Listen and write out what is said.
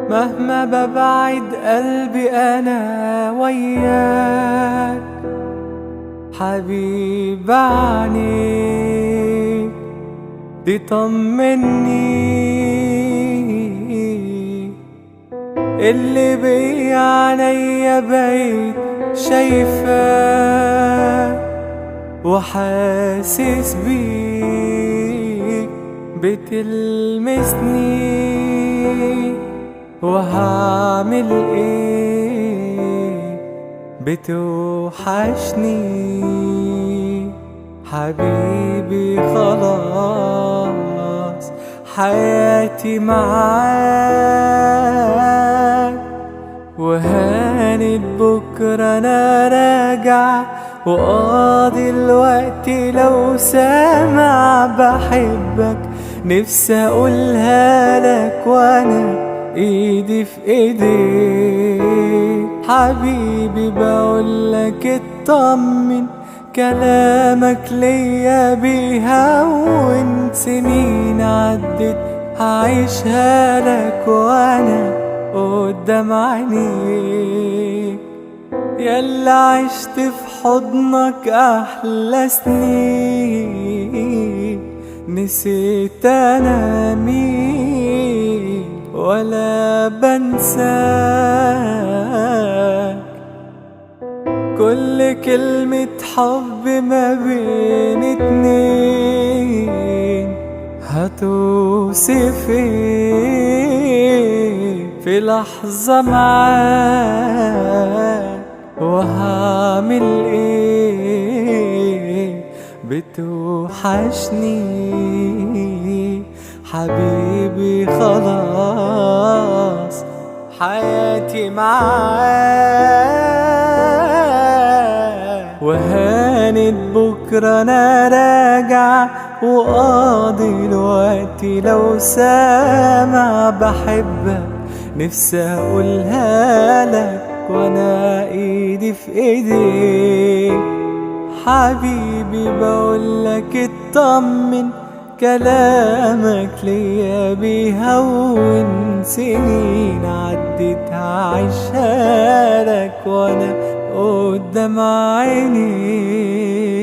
مهما ببعد قلبي أنا وياك، حبيب عينيك دي طمني، اللي بيا عينيا بقيت شايفاك وحاسس بيك بتلمسني، وهعمل ايه بتوحشني حبيبي، خلاص حياتي معاك، وهانت بكرة أنا راجع وقاضي الوقت، لو سامع بحبك نفسي أقولها لك وأنا إيدي في إيديك. حبيبي بقولك اطمن، كلامك ليا بيهون، سنين عدت هعيشها لك وأنا قدام عينيك، يلا عشت في حضنك أحلى سنين، نسيت أنا مين ولا بنساك، كل كلمة حب ما بين اتنين هتوصف ايه في لحظة معاك، وهعمل ايه بتوحشني حبيبي، خلاص حياتي معاك، وهانت بكرة أنا راجع وقاضي الوقت، لو سامع بحبك نفسي أقولها لك وأنا إيدي في إيديك. حبيبي بقولك اطمن، كلامك ليا بيهون، سنين عدت هعيشها لك وأنا قدام عينيك.